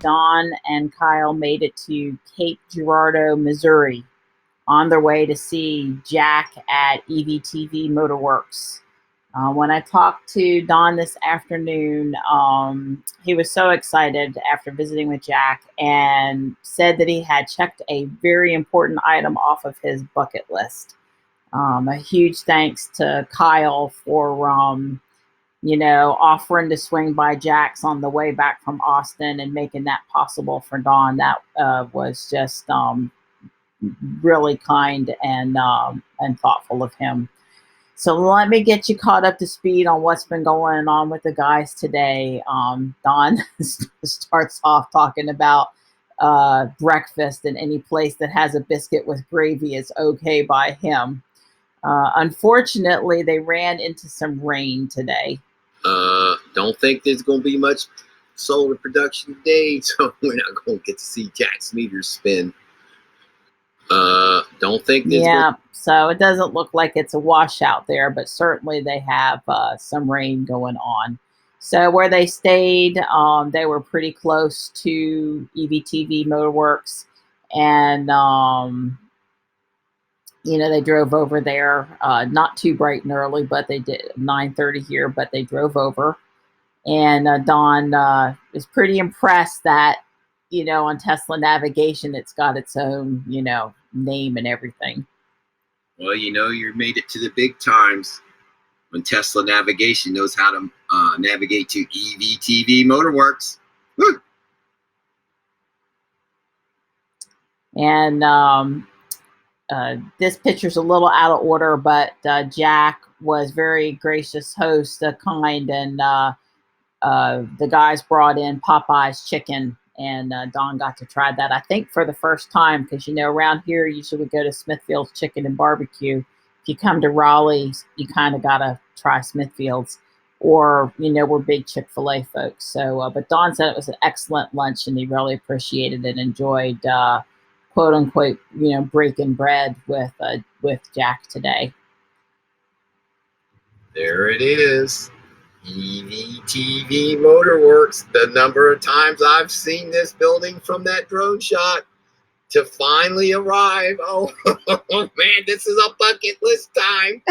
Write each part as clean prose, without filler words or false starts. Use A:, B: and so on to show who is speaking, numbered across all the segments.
A: Don and Kyle made it to Cape Girardeau, Missouri, on their way to see Jack at EVTV Motorworks. When I talked to Don this afternoon, he was so excited after visiting with Jack and said that he had checked a very important item off of his bucket list. A huge thanks to Kyle for, offering to swing by Jack's on the way back from Austin and making that possible for Don. That was just really kind and thoughtful of him. So let me get you caught up to speed on what's been going on with the guys today. Don starts off talking about breakfast, and any place that has a biscuit with gravy is okay by him. Unfortunately, they ran into some rain today.
B: Don't think there's going to be much solar production today, so we're not going to get to see Jack's meters spin. Don't think there's
A: so it doesn't look like it's a washout there, but certainly they have some rain going on. So where they stayed, they were pretty close to EVTV Motorworks, and they drove over there, not too bright and early, but they did 9:30 here, but they drove over. And Don is pretty impressed that, on Tesla navigation, it's got its own, name and everything.
B: Well, you made it to the big times when Tesla navigation knows how to navigate to EVTV Motorworks. Woo!
A: And this picture's a little out of order, but Jack was very gracious host, kind, and the guys brought in Popeye's chicken, and Don got to try that, I think, for the first time, because, around here, usually we go to Smithfield's Chicken and Barbecue. If you come to Raleigh, you kind of got to try Smithfield's, or, we're big Chick-fil-A folks. So, but Don said it was an excellent lunch, and he really appreciated it, enjoyed, quote unquote, breaking bread with Jack today.
B: There it is. EVTV Motorworks. The number of times I've seen this building from that drone shot to finally arrive. Oh, man, this is a bucket list time.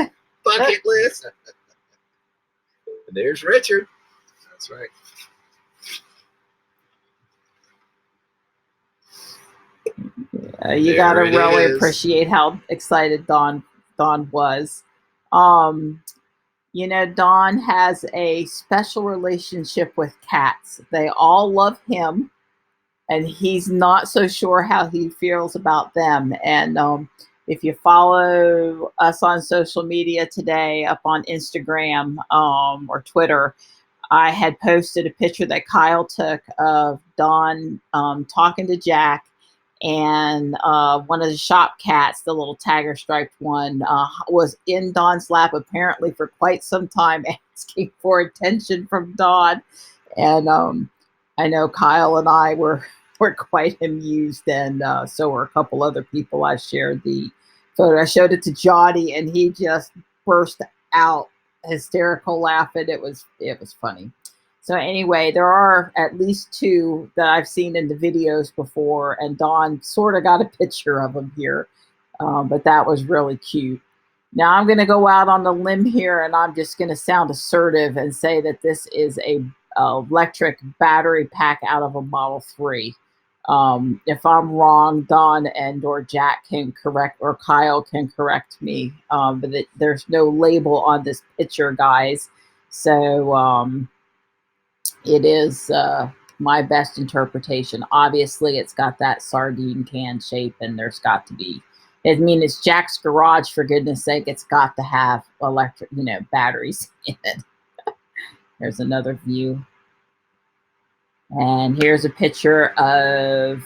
B: Bucket list. There's Richard. That's right.
A: You got to really appreciate how excited Don was. Don has a special relationship with cats. They all love him, and he's not so sure how he feels about them. And if you follow us on social media today, up on Instagram or Twitter, I had posted a picture that Kyle took of Don talking to Jack, and one of the shop cats, the little tiger striped one, was in Don's lap apparently for quite some time, asking for attention from Don. And I know Kyle and I were quite amused, and so were a couple other people. I shared the photo. I showed it to Johnny, and he just burst out hysterical laughing. It was funny. So anyway, there are at least two that I've seen in the videos before, and Don sort of got a picture of them here, but that was really cute. Now I'm going to go out on the limb here, and I'm just going to sound assertive and say that this is a electric battery pack out of a Model 3. If I'm wrong, Don and or Jack can correct, or Kyle can correct me, but there's no label on this picture, guys. So it is my best interpretation. Obviously, it's got that sardine can shape, and there's got to be, it's Jack's garage, for goodness sake. It's got to have electric, batteries in it. There's another view. And here's a picture of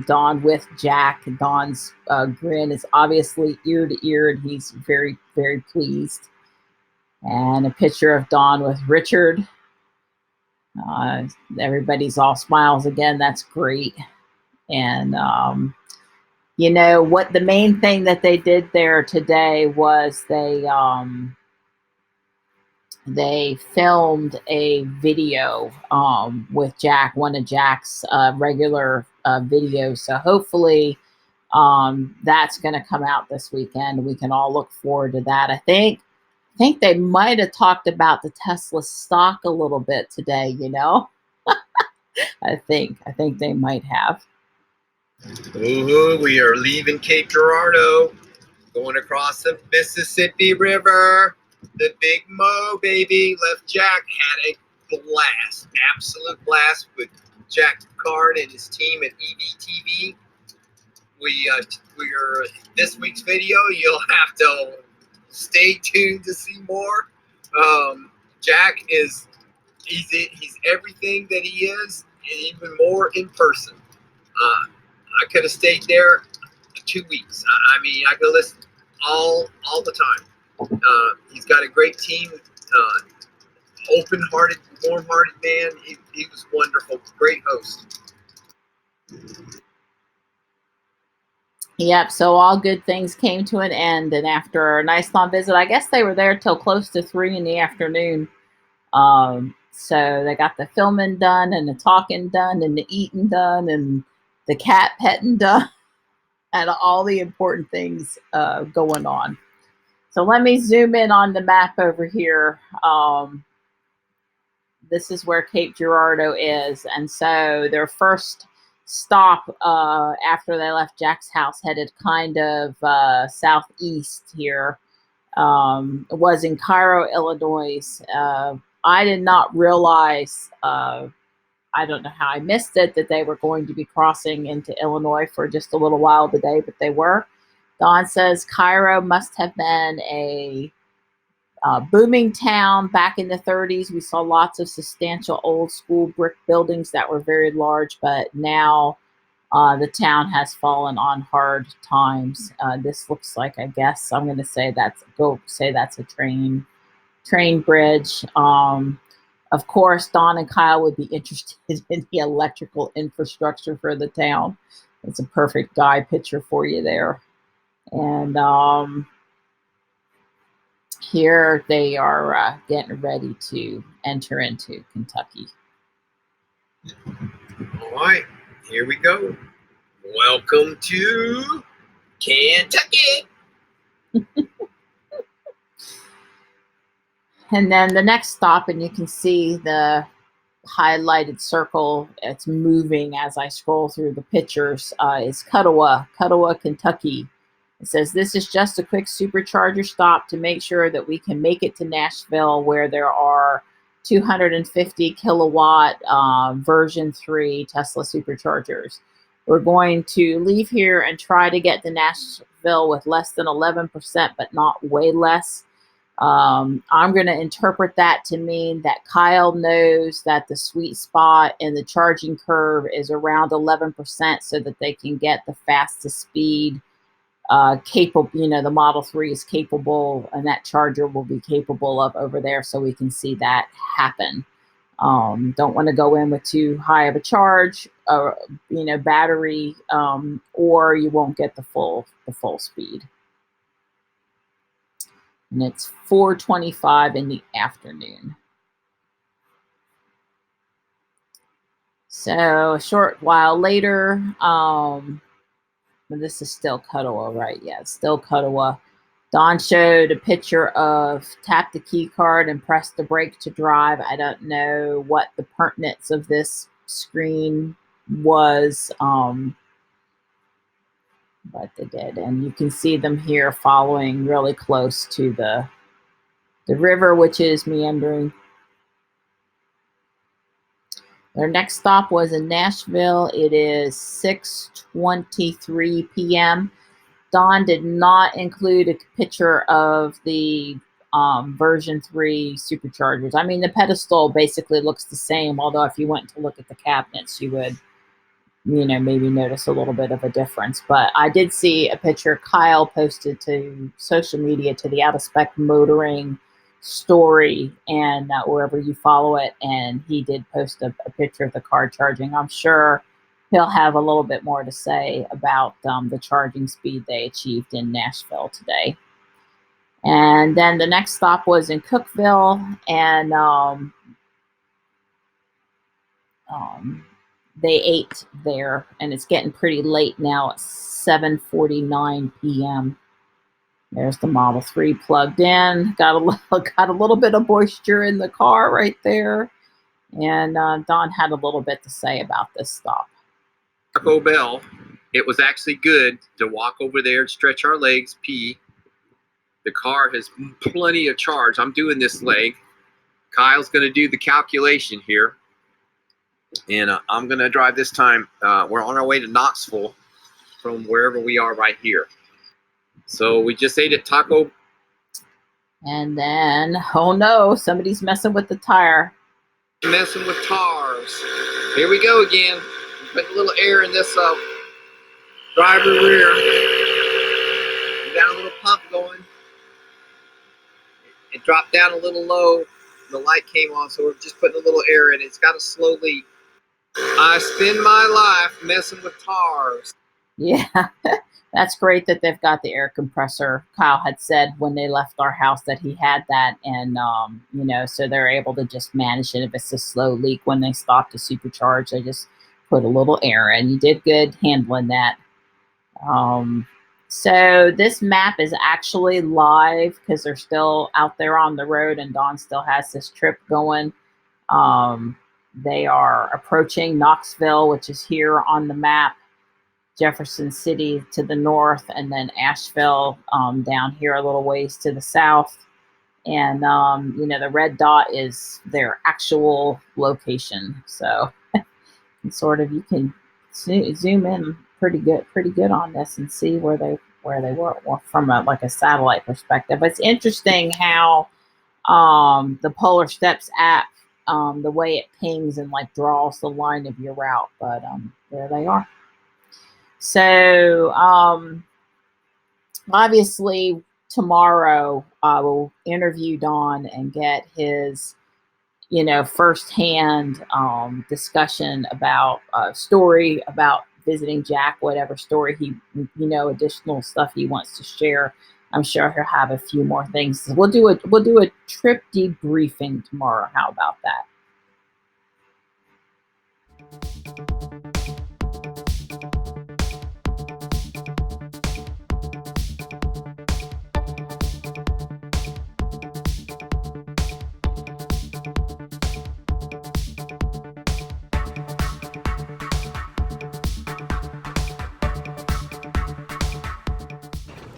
A: Don with Jack. Don's grin is obviously ear to ear, and he's very, very pleased. And a picture of Don with Richard. Everybody's all smiles again. That's great. And what the main thing that they did there today was they they filmed a video with Jack, one of Jack's regular videos. So hopefully that's going to come out this weekend. We can all look forward to that. I think they might have talked about the Tesla stock a little bit today, you know. I think they might have.
B: Ooh, we are leaving Cape Girardeau, going across the Mississippi River. The Big Mo, baby. Left Jack, had a blast, absolute blast with Jack Card and his team at EVTV. We're this week's video. You'll have to stay tuned to see more. Jack is he's everything that he is, and even more in person. I could have stayed there 2 weeks. I mean, I could listen all the time. He's got a great team, open-hearted, warm-hearted man. He was wonderful, great host.
A: Yep, so all good things came to an end, and after a nice long visit, I guess they were there till close to 3 in the afternoon. So they got the filming done, and the talking done, and the eating done, and the cat petting done, and all the important things going on. So let me zoom in on the map over here. This is where Cape Girardeau is, and so their first stop after they left Jack's house, headed kind of southeast here, was in Cairo, Illinois. I did not realize, I don't know how I missed it, that they were going to be crossing into Illinois for just a little while today, but they were. Don says Cairo must have been a booming town back in the 30s. We saw lots of substantial old school brick buildings that were very large, but now the town has fallen on hard times. This looks like, I guess I'm going to say that's a train bridge. Of course, Don and Kyle would be interested in the electrical infrastructure for the town. It's a perfect guy picture for you there. And here they are getting ready to enter into Kentucky.
B: All right, here we go. Welcome to Kentucky.
A: And then the next stop, and you can see the highlighted circle, it's moving as I scroll through the pictures, is Cuttawa, Kentucky. It says, this is just a quick supercharger stop to make sure that we can make it to Nashville, where there are 250 kilowatt version 3 Tesla superchargers. We're going to leave here and try to get to Nashville with less than 11%, but not way less. I'm going to interpret that to mean that Kyle knows that the sweet spot in the charging curve is around 11%, so that they can get the fastest speed capable, the Model 3 is capable, and that charger will be capable of over there, so we can see that happen. Don't want to go in with too high of a charge, battery, or you won't get the full speed. And it's 4:25 in the afternoon. So a short while later, this is still Cuttawa, right? Yeah, it's still Cuttawa. Don showed a picture of tap the key card and press the brake to drive. I don't know what the pertinence of this screen was, but they did. And you can see them here following really close to the river, which is meandering. Their next stop was in Nashville. It is 6:23 p.m. Don did not include a picture of the version 3 superchargers. I mean, the pedestal basically looks the same, although if you went to look at the cabinets, you would, maybe notice a little bit of a difference. But I did see a picture Kyle posted to social media, to the Out of Spec Motoring story, and wherever you follow it, and he did post a picture of the car charging. I'm sure he'll have a little bit more to say about the charging speed they achieved in Nashville today. And then the next stop was in Cookeville, and they ate there, and it's getting pretty late now. It's 7:49 p.m. There's the Model 3 plugged in. Got a little bit of moisture in the car right there. And Don had a little bit to say about this stop.
B: Taco Bell. It was actually good to walk over there, stretch our legs, pee. The car has plenty of charge. I'm doing this leg. Kyle's going to do the calculation here. And I'm going to drive this time. We're on our way to Knoxville from wherever we are right here. So we just ate at Taco.
A: And then, oh no, somebody's messing with the tire.
B: Messing with tires. Here we go again. Put a little air in this driver rear. We got a little pump going. It dropped down a little low. The light came on, so we're just putting a little air in. It's got to slowly. I spend my life messing with tires.
A: Yeah, that's great that they've got the air compressor. Kyle had said when they left our house that he had that, and you know, so they're able to just manage it. If it's a slow leak when they stop to supercharge, they just put a little air in. You did good handling that. So this map is actually live because they're still out there on the road, and Dawn still has this trip going. They are approaching Knoxville, which is here on the map, Jefferson City to the north, and then Asheville down here a little ways to the south. And, you know, the red dot is their actual location. So sort of you can zoom in pretty good on this and see where they were from like a satellite perspective. It's interesting how the Polar Steps app, the way it pings and like draws the line of your route, but there they are. So obviously tomorrow I will interview Don and get his, you know, firsthand discussion about story about visiting Jack, whatever story he, you know, additional stuff he wants to share. I'm sure he'll have a few more things. We'll do a trip debriefing tomorrow. How about that?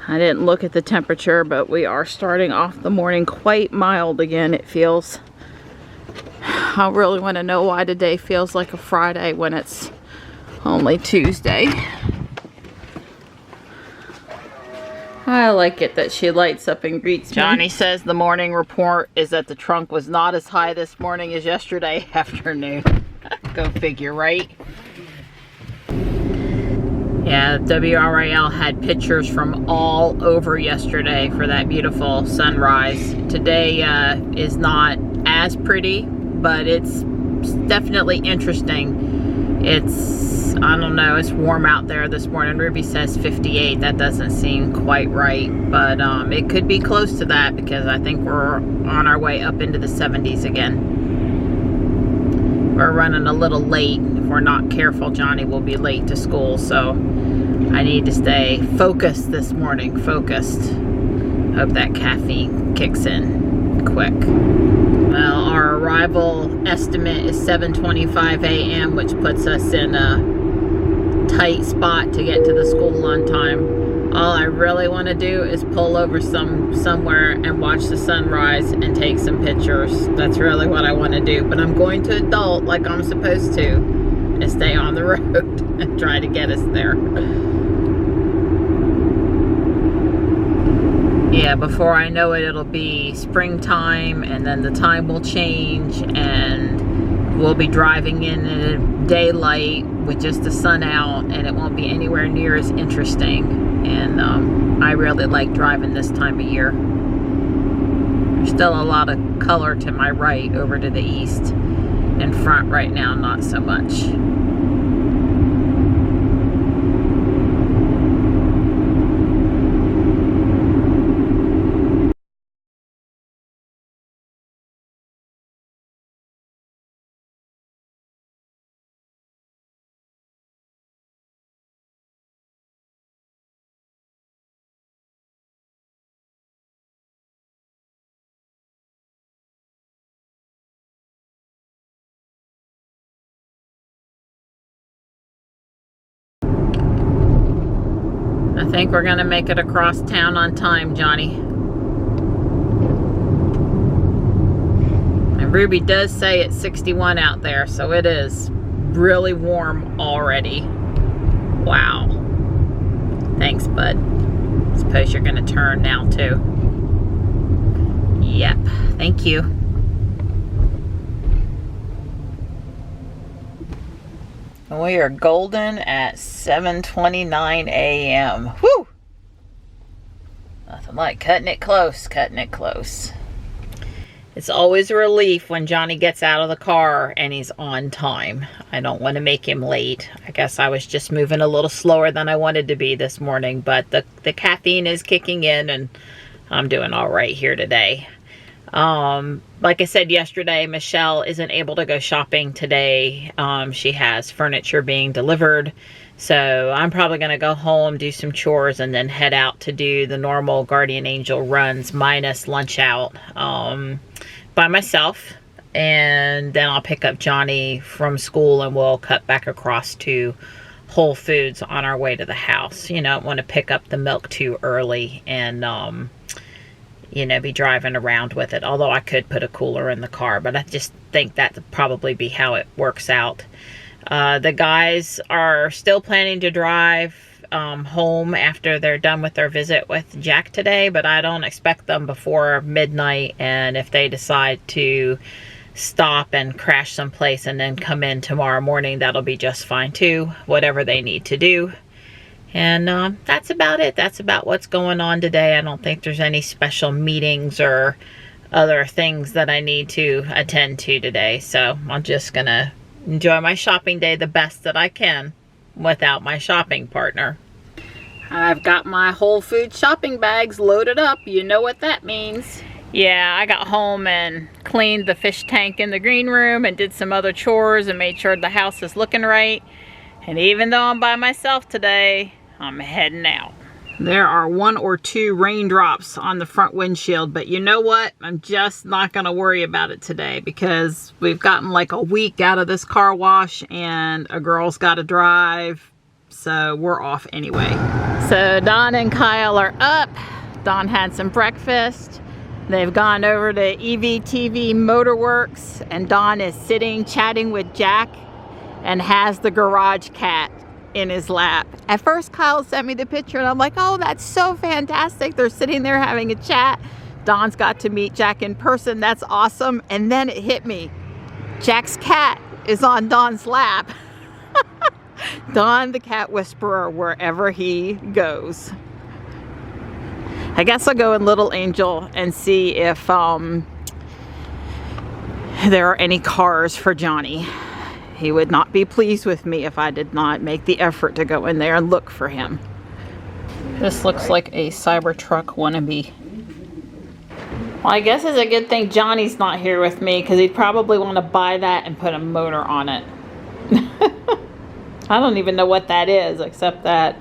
A: I didn't look at the temperature, but we are starting off the morning quite mild again, it feels. I really want to know why today feels like a Friday when it's only Tuesday. I like it that she lights up and greets me. Johnny says the morning report is that the trunk was not as high this morning as yesterday afternoon. Go figure, right? Yeah, WRAL had pictures from all over yesterday for that beautiful sunrise. Today is not as pretty, but it's definitely interesting. It's, I don't know, it's warm out there this morning. Ruby says 58. That doesn't seem quite right, but it could be close to that because I think we're on our way up into the 70s again. We're running a little late. If we're not careful, Johnny will be late to school, so I need to stay focused this morning. Focused. Hope that caffeine kicks in quick. Well, our arrival estimate is 7:25 a.m., which puts us in a tight spot to get to the school on time. All I really want to do is pull over somewhere and watch the sunrise and take some pictures. That's really what I want to do. But I'm going to adult like I'm supposed to and stay on the road and try to get us there. Yeah, before I know it, it'll be springtime, and then the time will change, and we'll be driving in daylight with just the sun out, and it won't be anywhere near as interesting. And I really like driving this time of year. There's still a lot of color to my right over to the east. In front right now, not so much. think we're gonna make it across town on time, Johnny. And Ruby does say it's 61 out there, so it is really warm already. Wow. Thanks, bud. Suppose you're gonna turn now too. Yep, thank you. We are golden at 7:29 a.m. Woo! Nothing like cutting it close, cutting it close. It's always a relief when Johnny gets out of the car and he's on time. I don't want to make him late. I guess I was just moving a little slower than I wanted to be this morning, but the caffeine is kicking in and I'm doing all right here today. Like I said yesterday, Michelle isn't able to go shopping today. She has furniture being delivered. So I'm probably going to go home, do some chores, and then head out to do the normal Guardian Angel runs minus lunch out by myself. And then I'll pick up Johnny from school and we'll cut back across to Whole Foods on our way to the house. You know, I don't want to pick up the milk too early and you know, be driving around with it. Although I could put a cooler in the car, but I just think that'd probably be how it works out. The guys are still planning to drive home after they're done with their visit with Jack today, but I don't expect them before midnight. And if they decide to stop and crash someplace and then come in tomorrow morning, that'll be just fine too, whatever they need to do. And that's about it. That's about what's going on today. I don't think there's any special meetings or other things that I need to attend to today. So I'm just going to enjoy my shopping day the best that I can without my shopping partner. I've got my Whole Foods shopping bags loaded up. You know what that means. Yeah, I got home and cleaned the fish tank in the green room and did some other chores and made sure the house is looking right. And even though I'm by myself today, I'm heading out. There are 1 or 2 raindrops on the front windshield, but you know what? I'm just not gonna worry about it today because we've gotten like a week out of this car wash and a girl's gotta drive, so we're off anyway. So Don and Kyle are up. Don had some breakfast. They've gone over to EVTV Motorworks and Don is sitting chatting with Jack and has the garage cat in his lap. At first Kyle sent me the picture and I'm like, oh, that's so fantastic. They're sitting there having a chat. Don's got to meet Jack in person. That's awesome. And then it hit me. Jack's cat is on Don's lap. Don the cat whisperer wherever he goes. I guess I'll go in Little Angel and see if there are any cars for Johnny. He would not be pleased with me if I did not make the effort to go in there and look for him. This looks like a Cybertruck wannabe. Well, I guess it's a good thing Johnny's not here with me because he'd probably want to buy that and put a motor on it. I don't even know what that is, except that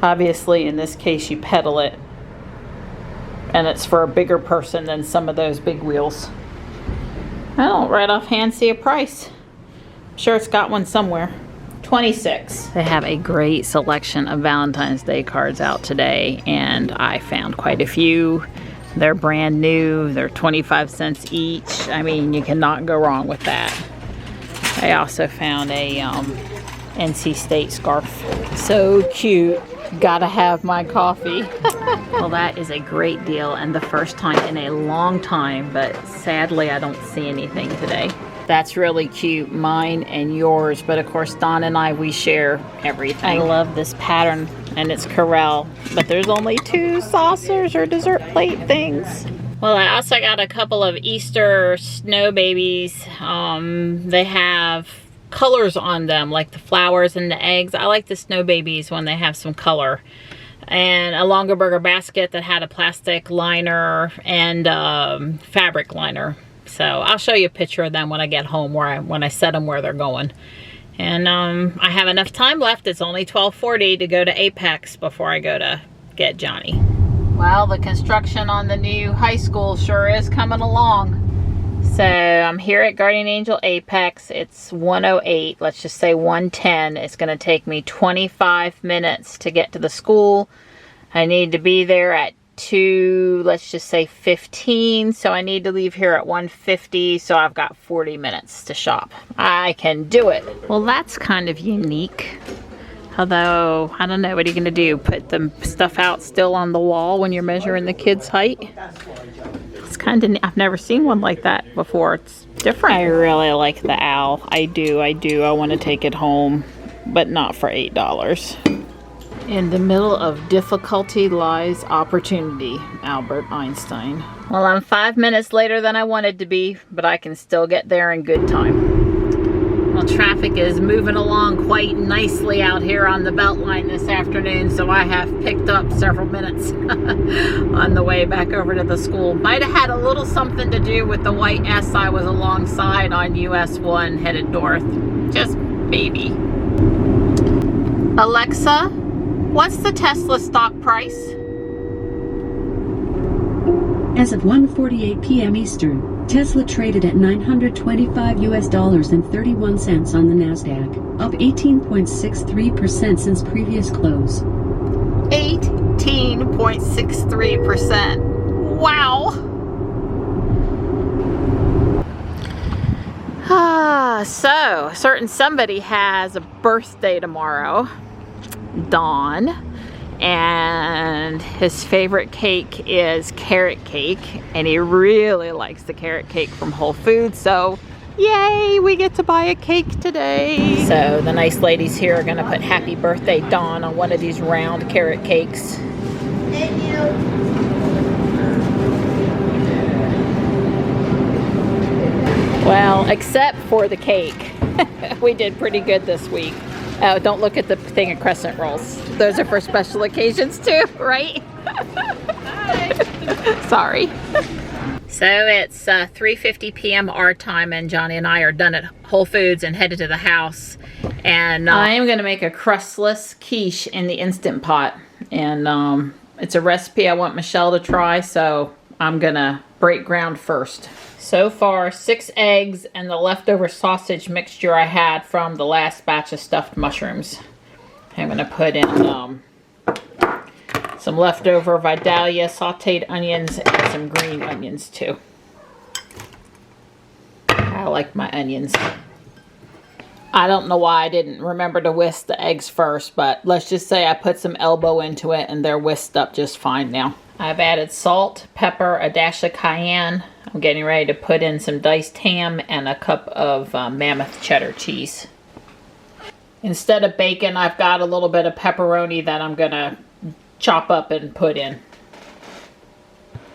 A: obviously in this case you pedal it. And it's for a bigger person than some of those big wheels. I don't right offhand see a price. Sure, it's got one somewhere. 26. They have a great selection of Valentine's Day cards out today, and I found quite a few. They're brand new. They're 25 cents each. I mean, you cannot go wrong with that. I also found a NC State scarf. So cute. Gotta have my coffee. Well, that is a great deal, and the first time in a long time, but sadly I don't see anything today. That's really cute, mine and yours, but of course Don and I, we share everything. I love this pattern, and it's Corel, but there's only 2 saucers or dessert plate things. Well, I also got a couple of Easter snow babies. They have colors on them, like the flowers and the eggs. I like the snow babies when they have some color. And a Longaberger basket that had a plastic liner and fabric liner. So I'll show you a picture of them when I get home, when I set them where they're going. And I have enough time left. It's only 12:40 to go to Apex before I go to get Johnny. Well, the construction on the new high school sure is coming along. So I'm here at Guardian Angel Apex. It's 1:08, let's just say 1:10. It's gonna take me 25 minutes to get to the school. I need to be there at 2, let's just say 15. So I need to leave here at 1:50. So I've got 40 minutes to shop. I can do it. Well, that's kind of unique. Although, I don't know, what are you gonna do? Put the stuff out still on the wall when you're measuring the kid's height? It's kind of, I've never seen one like that before. It's different. I really like the owl. I do. I want to take it home, but not for $8. In the middle of difficulty lies opportunity, Albert Einstein. Well, I'm 5 minutes later than I wanted to be, but I can still get there in good time. Well, traffic is moving along quite nicely out here on the Beltline this afternoon, so I have picked up several minutes on the way back over to the school. Might have had a little something to do with the white S I was alongside on US 1 headed north. Just maybe. Alexa, what's the Tesla stock price?
C: As of 1:48 p.m. Eastern, Tesla traded at $925 on the Nasdaq, up 18.63% since previous close.
A: 18.63%. Wow. So, a certain somebody has a birthday tomorrow, Don, and his favorite cake is carrot cake, and he really likes the carrot cake from Whole Foods, so yay, we get to buy a cake today. So the nice ladies here are gonna put happy birthday Don on one of these round carrot cakes.
D: Thank you.
A: Well, except for the cake. We did pretty good this week. Oh, don't look at the thing of crescent rolls. Those are for special occasions too, right? Sorry. So it's 3:50 p.m. our time, and Johnny and I are done at Whole Foods and headed to the house. And I am going to make a crustless quiche in the Instant Pot. And it's a recipe I want Michelle to try, so I'm going to break ground first. So far, 6 eggs and the leftover sausage mixture I had from the last batch of stuffed mushrooms. I'm going to put in some leftover Vidalia sauteed onions and some green onions too. I like my onions. I don't know why I didn't remember to whisk the eggs first, but let's just say I put some elbow into it and they're whisked up just fine now. I've added salt, pepper, a dash of cayenne. I'm getting ready to put in some diced ham and a cup of Mammoth cheddar cheese. Instead of bacon, I've got a little bit of pepperoni that I'm gonna chop up and put in.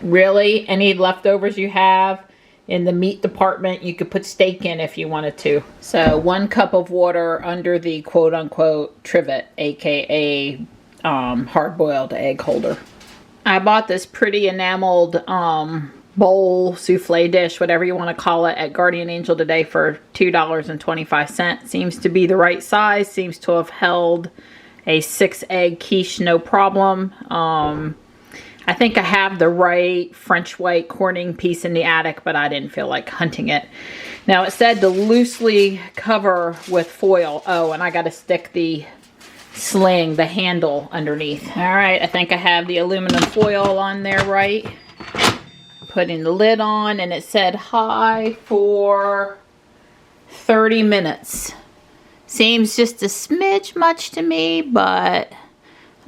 A: Really, any leftovers you have in the meat department, you could put steak in if you wanted to. So 1 cup of water under the quote-unquote trivet, aka hard-boiled egg holder. I bought this pretty enameled bowl, souffle dish, whatever you want to call it, at Guardian Angel today for $2.25. Seems to be the right size. Seems to have held a 6-egg quiche no problem. I think I have the right French white Corning piece in the attic, but I didn't feel like hunting it. Now it said to loosely cover with foil. Oh, and I got to stick the sling, the handle underneath. All right, I think I have the aluminum foil on there right. Putting the lid on, and it said high for 30 minutes. Seems just a smidge much to me, but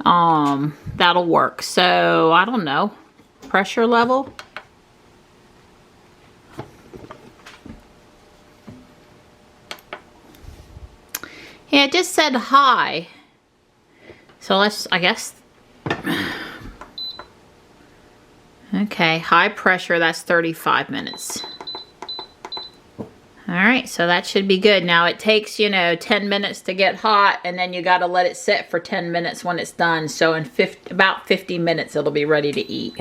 A: that'll work. So I don't know, pressure level. Yeah, it just said high. So let's, I guess, okay, high pressure, that's 35 minutes. All right, so that should be good. Now it takes, 10 minutes to get hot, and then you got to let it sit for 10 minutes when it's done. So in about 50 minutes, it'll be ready to eat.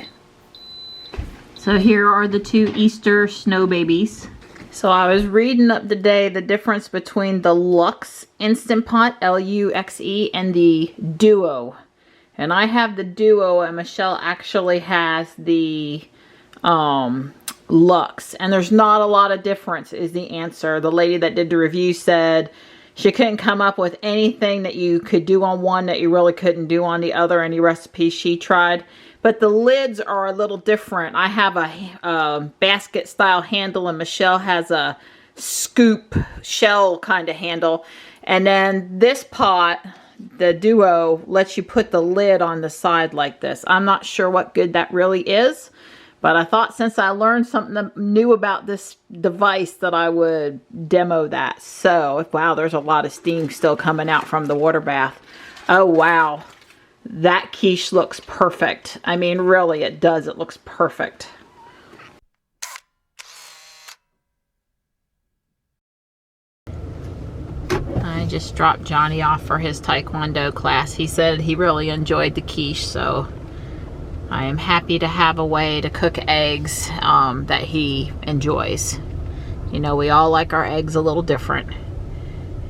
A: So here are the 2 Easter snow babies. So I was reading up today the difference between the Luxe Instant Pot, L-U-X-E, and the Duo. And I have the Duo, and Michelle actually has the Luxe. And there's not a lot of difference is the answer. The lady that did the review said, She couldn't come up with anything that you could do on one that you really couldn't do on the other, any recipes she tried. But the lids are a little different. I have a basket style handle, and Michelle has a scoop shell kind of handle. And then this pot, the Duo, lets you put the lid on the side like this. I'm not sure what good that really is, but I thought since I learned something new about this device that I would demo that. So, wow, there's a lot of steam still coming out from the water bath. Oh, wow. That quiche looks perfect. I mean, really, it does. It looks perfect. I just dropped Johnny off for his Taekwondo class. He said he really enjoyed the quiche, so I am happy to have a way to cook eggs that he enjoys. You know, we all like our eggs a little different.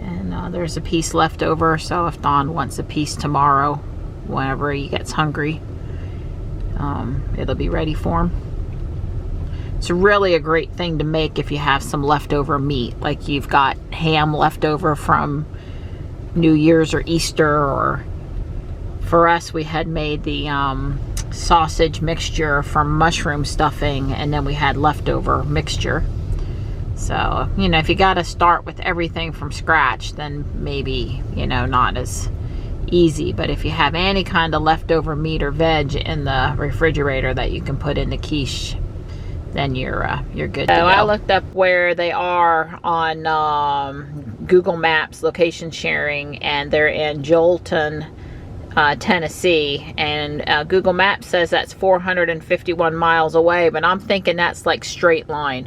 A: And there's a piece left over, so if Don wants a piece tomorrow, whenever he gets hungry, it'll be ready for him. It's really a great thing to make if you have some leftover meat, like you've got ham left over from New Year's or Easter, or for us, we had made the sausage mixture from mushroom stuffing, and then we had leftover mixture. So, you know, if you got to start with everything from scratch, then maybe, you know, not as easy. But if you have any kind of leftover meat or veg in the refrigerator that you can put in the quiche, then you're good to go. I looked up where they are on Google Maps location sharing, and they're in Jolton, Tennessee, and Google Maps says that's 451 miles away, but I'm thinking that's like straight line.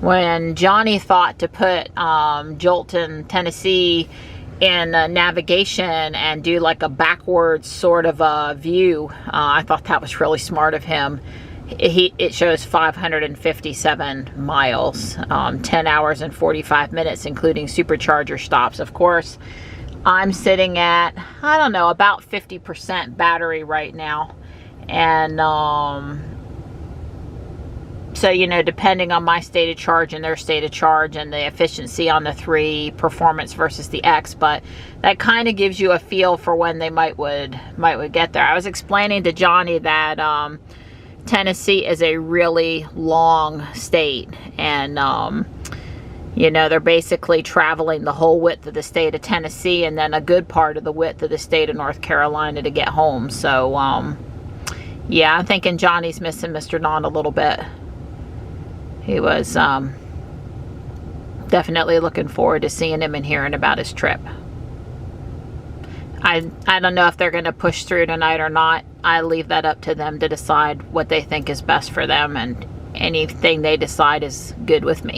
A: When Johnny thought to put Jolton, Tennessee in navigation and do like a backwards sort of a view, I thought that was really smart of him. It shows 557 miles, 10 hours and 45 minutes, including supercharger stops. Of course, I'm sitting at, I don't know, about 50% battery right now. And so, you know, depending on my state of charge and their state of charge and the efficiency on the 3 performance versus the X, but that kind of gives you a feel for when they might would get there. I was explaining to Johnny that Tennessee is a really long state, and you know, they're basically traveling the whole width of the state of Tennessee and then a good part of the width of the state of North Carolina to get home. So yeah, I'm thinking Johnny's missing Mr. Don a little bit. He was definitely looking forward to seeing him and hearing about his trip. I don't know if they're going to push through tonight or not. I leave that up to them to decide what they think is best for them, and anything they decide is good with me.